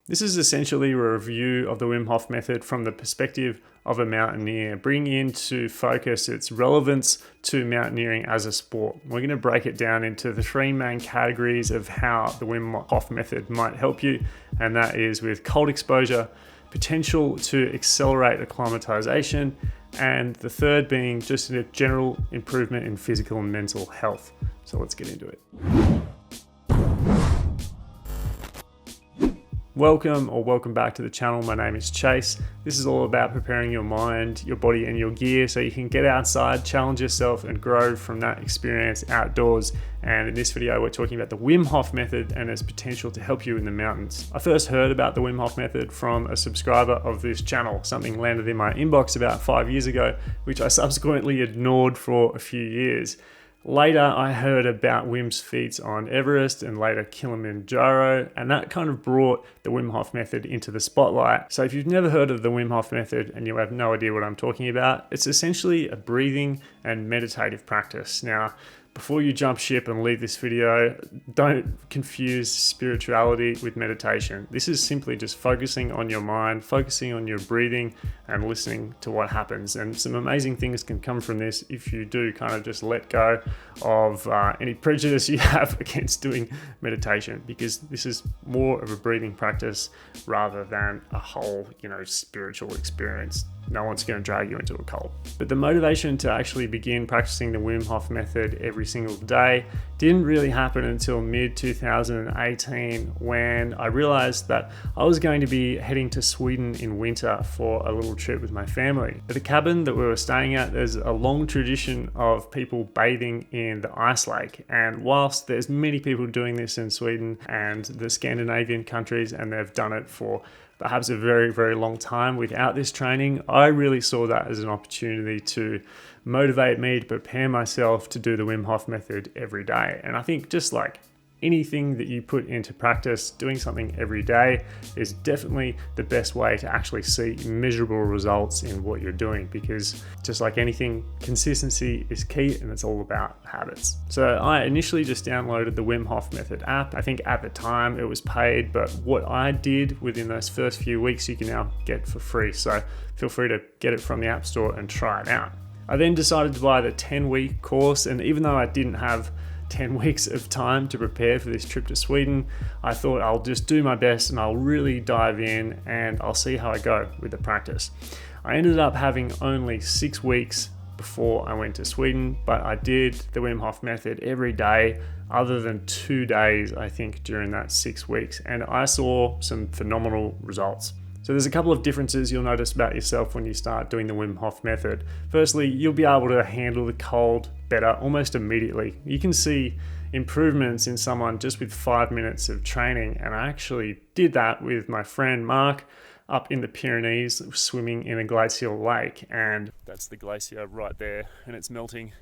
This is essentially a review of the Wim Hof Method from the perspective of a mountaineer, bringing into focus its relevance to mountaineering as a sport. We're going to break it down into the three main categories of how the Wim Hof Method might help you, and that is with cold exposure, potential to accelerate acclimatization, and the third being just a general improvement in physical and mental health. So let's get into it. Welcome back to the channel. My name is Chase. This is all about preparing your mind, your body and your gear so you can get outside, challenge yourself and grow from that experience outdoors. And in this video, we're talking about the Wim Hof Method and its potential to help you in the mountains. I first heard about the Wim Hof Method from a subscriber of this channel. Something landed in my inbox about 5 years ago, which I subsequently ignored for a few years. Later, I heard about Wim's feats on Everest and later Kilimanjaro, and that kind of brought the Wim Hof Method into the spotlight. So if you've never heard of the Wim Hof Method and you have no idea what I'm talking about, it's essentially a breathing and meditative practice. Now, before you jump ship and leave this video, don't confuse spirituality with meditation. This is simply just focusing on your mind, focusing on your breathing and listening to what happens. And some amazing things can come from this if you do kind of just let go of any prejudice you have against doing meditation, because this is more of a breathing practice rather than a whole, spiritual experience. No one's going to drag you into a cult. But the motivation to actually begin practicing the Wim Hof Method every single day didn't really happen until mid-2018, when I realized that I was going to be heading to Sweden in winter for a little trip with my family. At the cabin that we were staying at, there's a long tradition of people bathing in the ice lake. And whilst there's many people doing this in Sweden and the Scandinavian countries, and they've done it for perhaps a very, very long time without this training, I really saw that as an opportunity to motivate me to prepare myself to do the Wim Hof Method every day. And I think just like anything that you put into practice, doing something every day is definitely the best way to actually see measurable results in what you're doing, because just like anything, consistency is key and it's all about habits. So I initially just downloaded the Wim Hof Method app. I think at the time it was paid, but what I did within those first few weeks, you can now get for free. So feel free to get it from the App Store and try it out. I then decided to buy the 10-week course, and even though I didn't have 10 weeks of time to prepare for this trip to Sweden, I thought I'll just do my best and I'll really dive in and I'll see how I go with the practice. I ended up having only 6 weeks before I went to Sweden, but I did the Wim Hof Method every day other than 2 days, I think, during that 6 weeks, and I saw some phenomenal results. So there's a couple of differences you'll notice about yourself when you start doing the Wim Hof Method. Firstly, you'll be able to handle the cold better almost immediately. You can see improvements in someone just with 5 minutes of training, and I actually did that with my friend Mark up in the Pyrenees, swimming in a glacial lake, and that's the glacier right there, and it's melting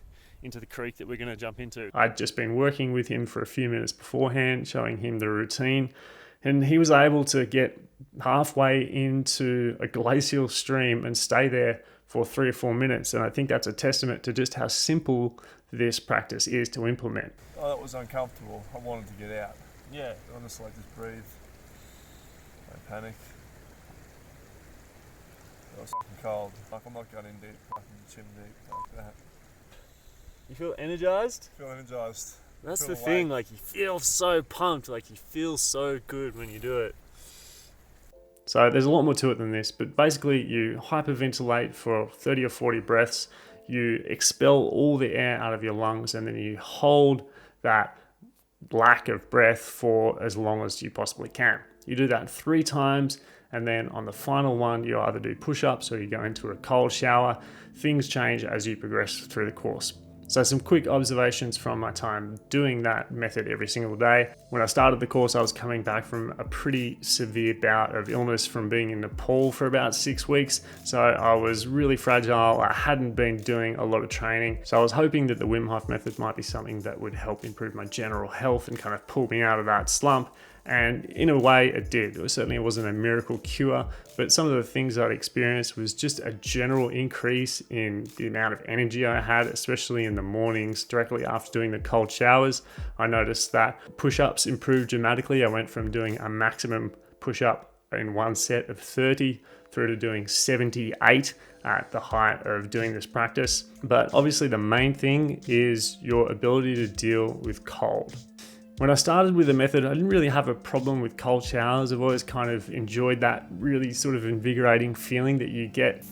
into the creek that we're going to jump into. I'd just been working with him for a few minutes beforehand, showing him the routine, and he was able to get halfway into a glacial stream and stay there for 3 or 4 minutes. And I think that's a testament to just how simple this practice is to implement. Oh, that was uncomfortable. I wanted to get out. Yeah, honestly, just breathe. Don't panic. It was fucking cold. Like, I'm not going in deep, fucking chin deep like that. You feel energized? Feel energized. That's the thing, like you feel so pumped, like you feel so good when you do it. So there's a lot more to it than this, but basically you hyperventilate for 30 or 40 breaths, you expel all the air out of your lungs, and then you hold that lack of breath for as long as you possibly can. You do that 3 times, and then on the final one, you either do push-ups or you go into a cold shower. Things change as you progress through the course. So some quick observations from my time doing that method every single day. When I started the course, I was coming back from a pretty severe bout of illness from being in Nepal for about 6 weeks. So I was really fragile. I hadn't been doing a lot of training. So I was hoping that the Wim Hof Method might be something that would help improve my general health and kind of pull me out of that slump. And in a way it did. It certainly wasn't a miracle cure, but some of the things I'd experienced was just a general increase in the amount of energy I had, especially in the mornings directly after doing the cold showers. I noticed that push-ups improved dramatically. I went from doing a maximum push-up in one set of 30 through to doing 78 at the height of doing this practice. But obviously the main thing is your ability to deal with cold. When I started with the method, I didn't really have a problem with cold showers. I've always kind of enjoyed that really sort of invigorating feeling that you get,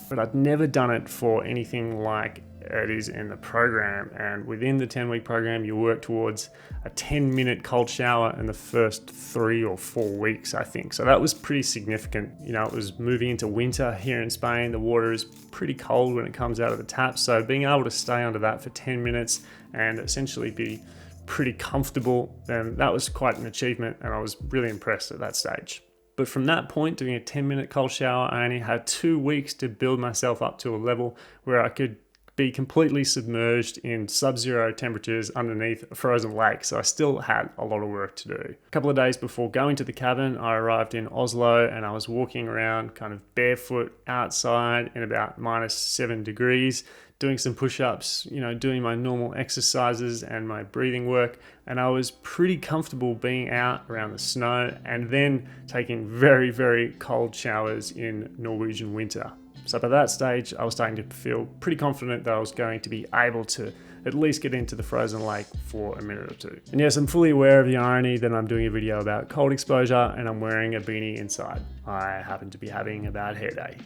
but I'd never done it for anything like it is in the program. And within the 10-week program, you work towards a 10-minute cold shower in the first 3 or 4 weeks, I think. So that was pretty significant. You know, it was moving into winter here in Spain. The water is pretty cold when it comes out of the tap. So being able to stay under that for 10 minutes and essentially be pretty comfortable, then that was quite an achievement, and I was really impressed at that stage. But from that point, doing a 10-minute cold shower, I only had 2 weeks to build myself up to a level where I could be completely submerged in sub-zero temperatures underneath a frozen lake. So I still had a lot of work to do. A couple of days before going to the cabin, I arrived in Oslo and I was walking around kind of barefoot outside in about -7 degrees, doing some push-ups, you know, doing my normal exercises and my breathing work. And I was pretty comfortable being out around the snow and then taking very, very cold showers in Norwegian winter. So by that stage, I was starting to feel pretty confident that I was going to be able to at least get into the frozen lake for a minute or two. And yes, I'm fully aware of the irony that I'm doing a video about cold exposure and I'm wearing a beanie inside. I happen to be having a bad hair day.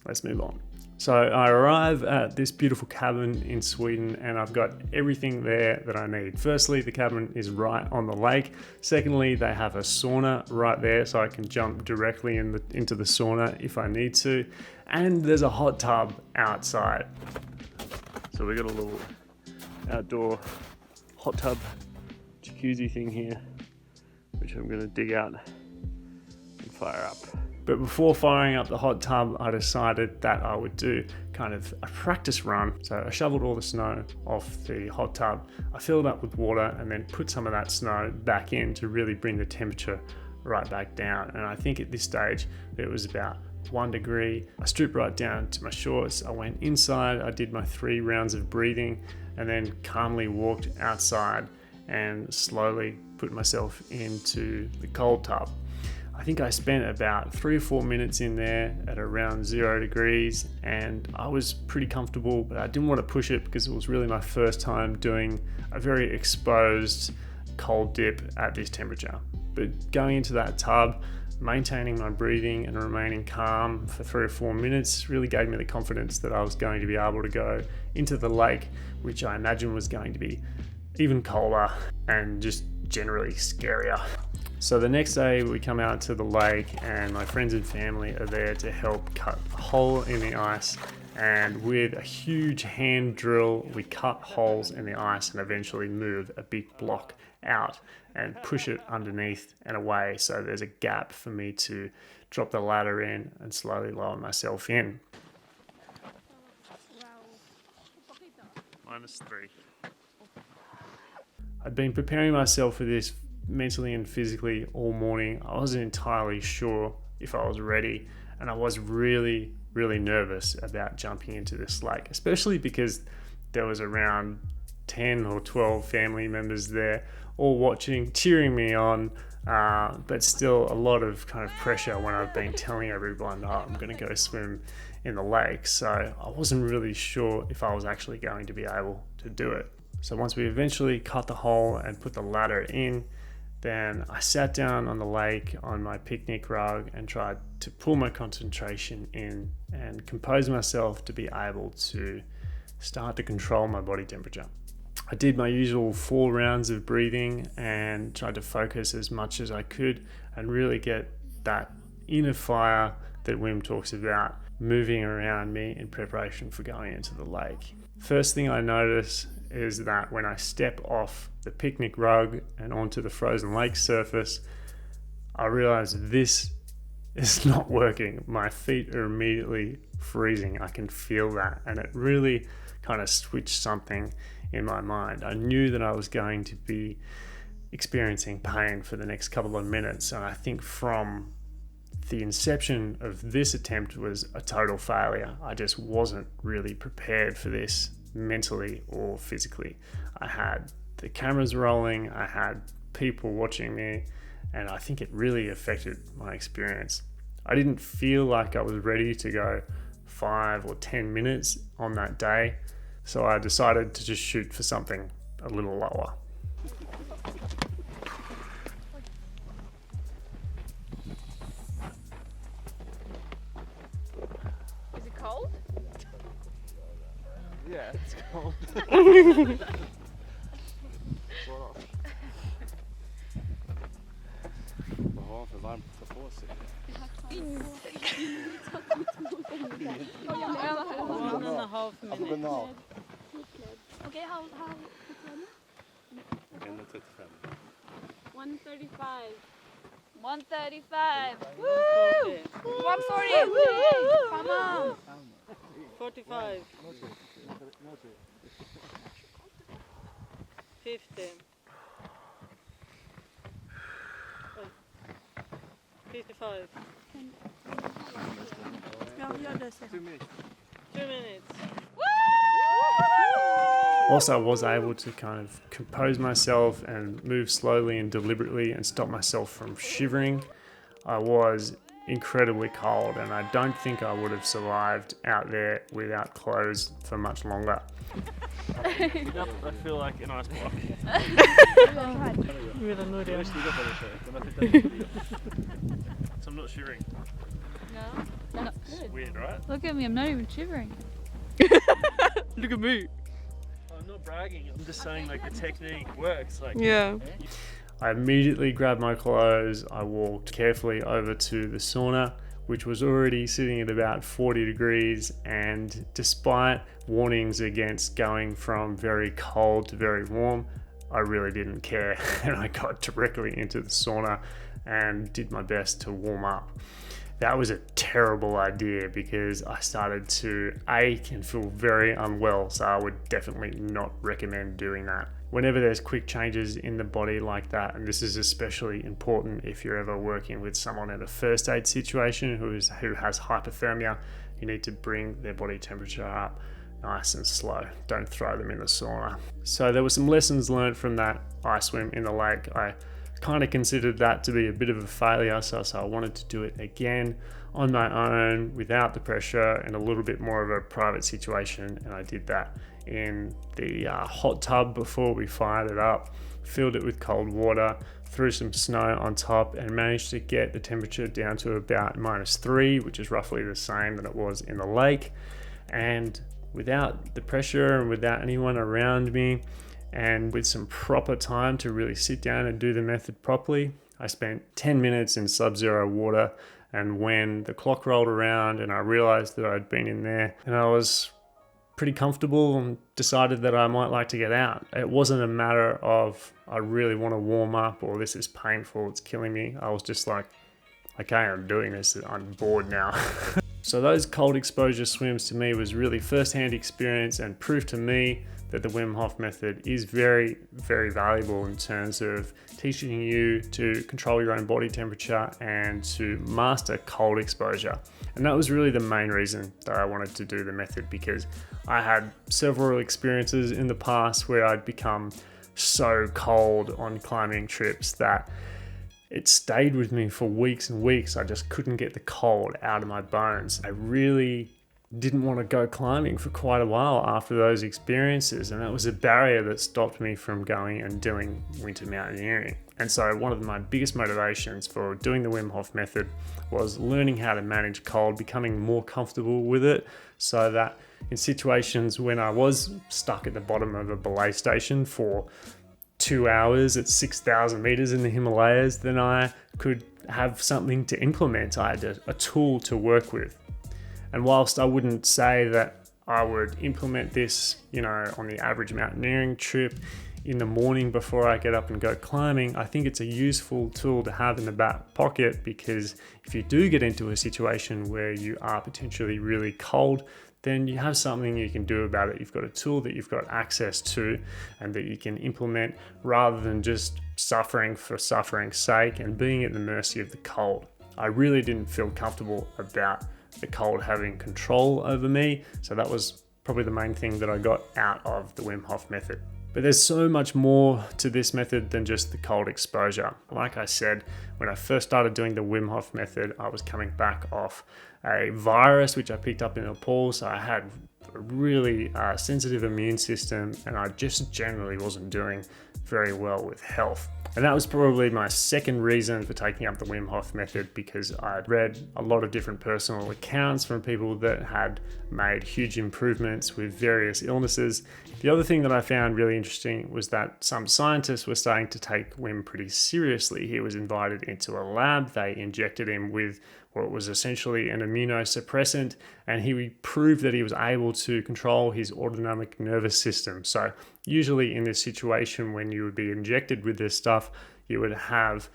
Let's move on. So I arrive at this beautiful cabin in Sweden and I've got everything there that I need. Firstly, the cabin is right on the lake. Secondly, they have a sauna right there so I can jump directly into the sauna if I need to. And there's a hot tub outside. So we got a little outdoor hot tub jacuzzi thing here, which I'm gonna dig out and fire up. But before firing up the hot tub, I decided that I would do kind of a practice run. So I shoveled all the snow off the hot tub, I filled it up with water and then put some of that snow back in to really bring the temperature right back down. And I think at this stage, it was about 1 degree. I stripped right down to my shorts. I went inside, I did my 3 rounds of breathing and then calmly walked outside and slowly put myself into the cold tub. I think I spent about 3 or 4 minutes in there at around 0 degrees and I was pretty comfortable, but I didn't want to push it because it was really my first time doing a very exposed cold dip at this temperature. But going into that tub, maintaining my breathing and remaining calm for 3 or 4 minutes really gave me the confidence that I was going to be able to go into the lake, which I imagine was going to be even colder and just generally scarier. So the next day we come out to the lake and my friends and family are there to help cut a hole in the ice, and with a huge hand drill we cut holes in the ice and eventually move a big block out and push it underneath and away so there's a gap for me to drop the ladder in and slowly lower myself in. -3. I'd been preparing myself for this mentally and physically all morning. I wasn't entirely sure if I was ready, and I was really, really nervous about jumping into this lake, especially because there was around 10 or 12 family members there, all watching, cheering me on, but still a lot of kind of pressure when I've been telling everyone, oh, I'm going to go swim in the lake. So I wasn't really sure if I was actually going to be able to do it. So once we eventually cut the hole and put the ladder in, then I sat down on the lake on my picnic rug and tried to pull my concentration in and compose myself to be able to start to control my body temperature. I did my usual 4 rounds of breathing and tried to focus as much as I could and really get that inner fire that Wim talks about moving around me in preparation for going into the lake. First thing I notice is that when I step off the picnic rug and onto the frozen lake surface, I realize this is not working. My feet are immediately freezing. I can feel that, and it really kind of switched something in my mind. I knew that I was going to be experiencing pain for the next couple of minutes, and I think from the inception of this attempt was a total failure. I just wasn't really prepared for this mentally or physically. I had the cameras rolling, I had people watching me, and I think it really affected my experience. I didn't feel like I was ready to go 5 or 10 minutes on that day, so I decided to just shoot for something a little lower. Is it cold? Yeah, it's cold. One and a half minutes. Okay, how 135. 135. Woo! 140. Come on. 45. 50. 55. 2 minutes. Whilst I was able to kind of compose myself and move slowly and deliberately and stop myself from shivering, I was incredibly cold, and I don't think I would have survived out there without clothes for much longer. Yep, I feel like an ice block. So I'm not shivering. No. It's weird, right? Look at me, I'm not even shivering. Look at me. I'm not bragging. I'm just saying, like, the technique works. Like, Yeah. I immediately grabbed my clothes. I walked carefully over to the sauna, which was already sitting at about 40 degrees, and despite warnings against going from very cold to very warm, I really didn't care, and I got directly into the sauna and did my best to warm up. That was a terrible idea because I started to ache and feel very unwell, so I would definitely not recommend doing that. Whenever there's quick changes in the body like that, and this is especially important if you're ever working with someone in a first aid situation who has hypothermia, you need to bring their body temperature up nice and slow. Don't throw them in the sauna. So there were some lessons learned from that ice swim in the lake. I kind of considered that to be a bit of a failure, so I wanted to do it again on my own without the pressure and a little bit more of a private situation, and I did that in the hot tub before we fired it up, filled it with cold water, threw some snow on top, and managed to get the temperature down to about -3, which is roughly the same that it was in the lake. And without the pressure and without anyone around me, and with some proper time to really sit down and do the method properly, I spent 10 minutes in sub-zero water, and when the clock rolled around and I realized that I'd been in there and I was pretty comfortable and decided that I might like to get out. It wasn't a matter of I really want to warm up or this is painful, it's killing me. I was just like, okay, I'm doing this, I'm bored now. So those cold exposure swims to me was really first-hand experience and proof to me that the Wim Hof method is very, very valuable in terms of teaching you to control your own body temperature and to master cold exposure. And that was really the main reason that I wanted to do the method, because I had several experiences in the past where I'd become so cold on climbing trips that it stayed with me for weeks and weeks. I just couldn't get the cold out of my bones. I really didn't want to go climbing for quite a while after those experiences, and that was a barrier that stopped me from going and doing winter mountaineering. And so one of my biggest motivations for doing the Wim Hof method was learning how to manage cold, becoming more comfortable with it, so that in situations when I was stuck at the bottom of a belay station for 2 hours at 6,000 meters in the Himalayas, then I could have something to implement. I had a tool to work with. And whilst I wouldn't say that I would implement this, on the average mountaineering trip in the morning before I get up and go climbing, I think it's a useful tool to have in the back pocket, because if you do get into a situation where you are potentially really cold, then you have something you can do about it. You've got a tool that you've got access to and that you can implement, rather than just suffering for suffering's sake and being at the mercy of the cold. I really didn't feel comfortable about the cold having control over me, so that was probably the main thing that I got out of the Wim Hof method. But there's so much more to this method than just the cold exposure. Like I said, when I first started doing the Wim Hof method, I was coming back off a virus which I picked up in Nepal, so I had a really sensitive immune system, and I just generally wasn't doing very well with health. And that was probably my second reason for taking up the Wim Hof method, because I'd read a lot of different personal accounts from people that had made huge improvements with various illnesses. The other thing that I found really interesting was that some scientists were starting to take Wim pretty seriously. He was invited into a lab, they injected him with what was essentially an immunosuppressant, and he proved that he was able to control his autonomic nervous system. So usually in this situation, when you would be injected with this stuff, you would have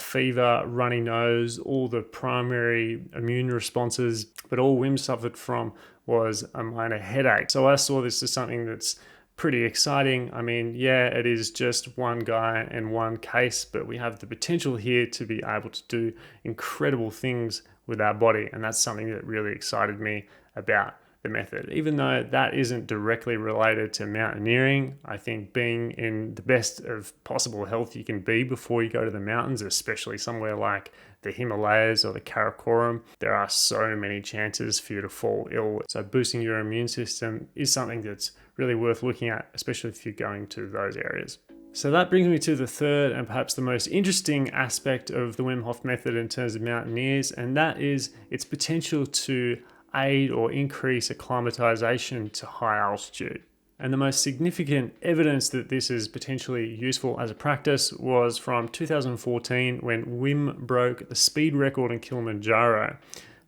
fever, runny nose, all the primary immune responses, but all Wim suffered from was a minor headache. So I saw this as something that's pretty exciting. I mean, yeah, it is just one guy and one case, but we have the potential here to be able to do incredible things with our body, and that's something that really excited me about the method. Even though that isn't directly related to mountaineering, I think being in the best of possible health you can be before you go to the mountains, especially somewhere like the Himalayas or the Karakoram, there are so many chances for you to fall ill. So boosting your immune system is something that's really worth looking at, especially if you're going to those areas. So that brings me to the third and perhaps the most interesting aspect of the Wim Hof method in terms of mountaineers, and that is its potential to aid or increase acclimatization to high altitude. And the most significant evidence that this is potentially useful as a practice was from 2014, when Wim broke the speed record in Kilimanjaro,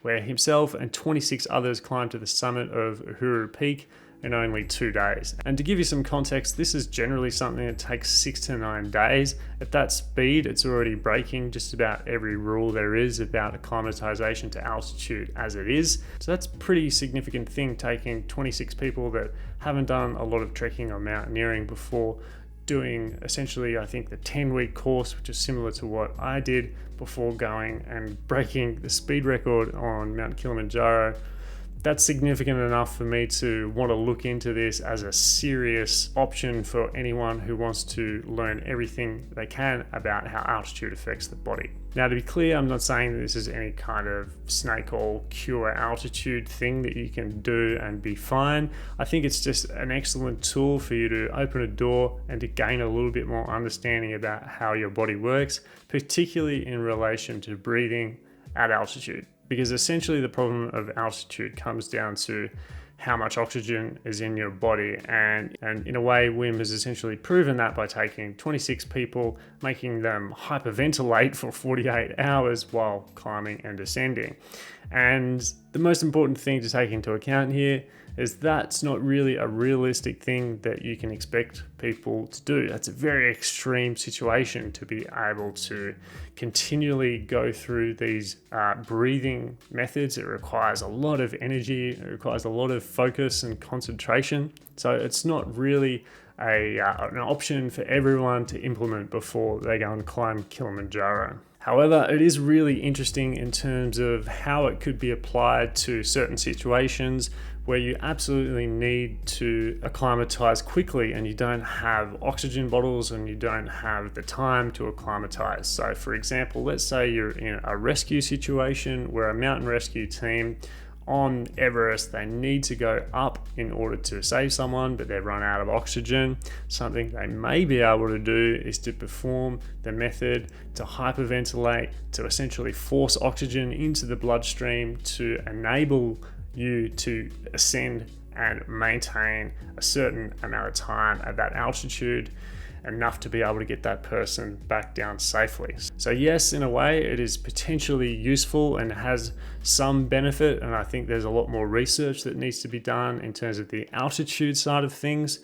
where himself and 26 others climbed to the summit of Uhuru Peak in only 2 days. And to give you some context, this is generally something that takes 6 to 9 days. At that speed, it's already breaking just about every rule there is about acclimatization to altitude as it is. So that's a pretty significant thing, taking 26 people that haven't done a lot of trekking or mountaineering before, doing essentially, I think, the 10-week course, which is similar to what I did, before going and breaking the speed record on Mount Kilimanjaro. That's significant enough for me to want to look into this as a serious option for anyone who wants to learn everything they can about how altitude affects the body. Now, to be clear, I'm not saying that this is any kind of snake oil cure altitude thing that you can do and be fine. I think it's just an excellent tool for you to open a door and to gain a little bit more understanding about how your body works, particularly in relation to breathing at altitude. Because essentially the problem of altitude comes down to how much oxygen is in your body, and in a way Wim has essentially proven that by taking 26 people, making them hyperventilate for 48 hours while climbing and descending. And the most important thing to take into account here is that's not really a realistic thing that you can expect people to do. That's a very extreme situation to be able to continually go through these breathing methods. It requires a lot of energy, it requires a lot of focus and concentration. So it's not really an option for everyone to implement before they go and climb Kilimanjaro. However, it is really interesting in terms of how it could be applied to certain situations where you absolutely need to acclimatize quickly and you don't have oxygen bottles and you don't have the time to acclimatize. So for example, let's say you're in a rescue situation where a mountain rescue team on Everest, they need to go up in order to save someone, but they've run out of oxygen. Something they may be able to do is to perform the method to hyperventilate, to essentially force oxygen into the bloodstream to enable you to ascend and maintain a certain amount of time at that altitude, enough to be able to get that person back down safely. So yes, in a way, it is potentially useful and has some benefit, and I think there's a lot more research that needs to be done in terms of the altitude side of things,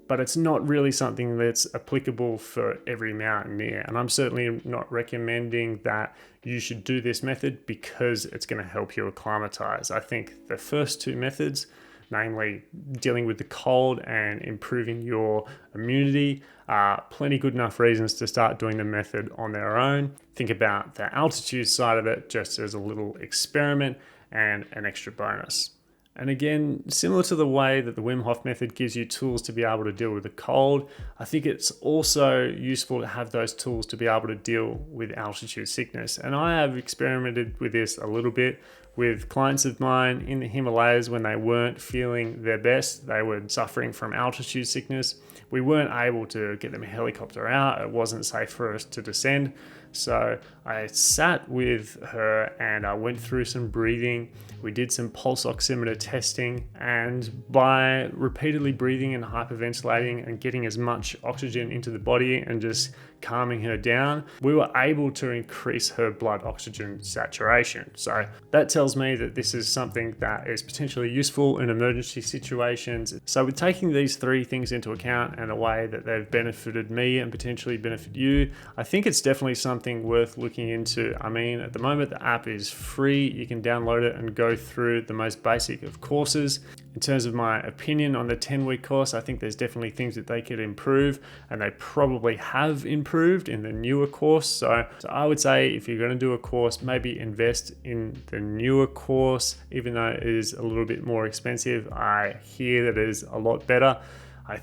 but it's not really something that's applicable for every mountaineer. And I'm certainly not recommending that you should do this method because it's going to help you acclimatize. I think the first two methods, namely dealing with the cold and improving your immunity, are plenty good enough reasons to start doing the method on their own. Think about the altitude side of it just as a little experiment and an extra bonus. And again, similar to the way that the Wim Hof Method gives you tools to be able to deal with the cold, I think it's also useful to have those tools to be able to deal with altitude sickness. And I have experimented with this a little bit with clients of mine in the Himalayas when they weren't feeling their best. They were suffering from altitude sickness. We weren't able to get them a helicopter out. It wasn't safe for us to descend. So I sat with her and I went through some breathing. We did some pulse oximeter testing, and by repeatedly breathing and hyperventilating and getting as much oxygen into the body and just calming her down, we were able to increase her blood oxygen saturation. So that tells me that this is something that is potentially useful in emergency situations. So with taking these three things into account and the way that they've benefited me and potentially benefit you, I think it's definitely something worth looking into. I mean, at the moment the app is free. You can download it and go through the most basic of courses. In terms of my opinion on the 10-week course, I think there's definitely things that they could improve, and they probably have improved in the newer course. So I would say if you're going to do a course, maybe invest in the newer course, even though it is a little bit more expensive. I hear that it is a lot better. I'm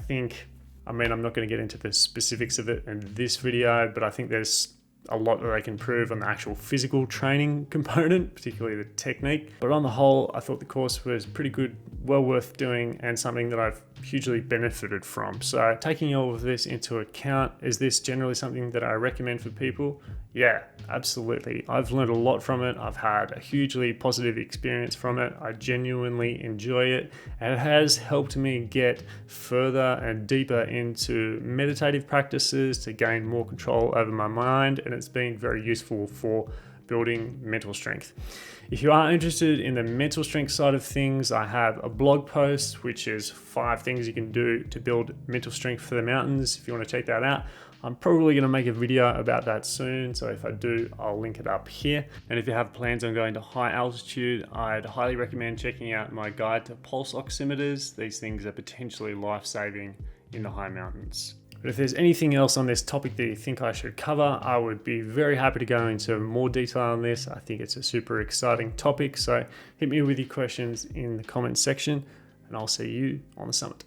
not going to get into the specifics of it in this video, but I think there's a lot that they can improve on the actual physical training component, particularly the technique. But on the whole, I thought the course was pretty good, well worth doing, and something that I've hugely benefited from. So taking all of this into account, is this generally something that I recommend for people? Yeah, absolutely. I've learned a lot from it. I've had a hugely positive experience from it. I genuinely enjoy it, and it has helped me get further and deeper into meditative practices to gain more control over my mind, and it's been very useful for building mental strength. If you are interested in the mental strength side of things, I have a blog post which is 5 things you can do to build mental strength for the mountains. If you want to check that out, I'm probably going to make a video about that soon, so if I do, I'll link it up here. And if you have plans on going to high altitude, I'd highly recommend checking out my guide to pulse oximeters. These things are potentially life-saving in the high mountains. But if there's anything else on this topic that you think I should cover, I would be very happy to go into more detail on this. I think it's a super exciting topic, so hit me with your questions in the comments section, and I'll see you on the summit.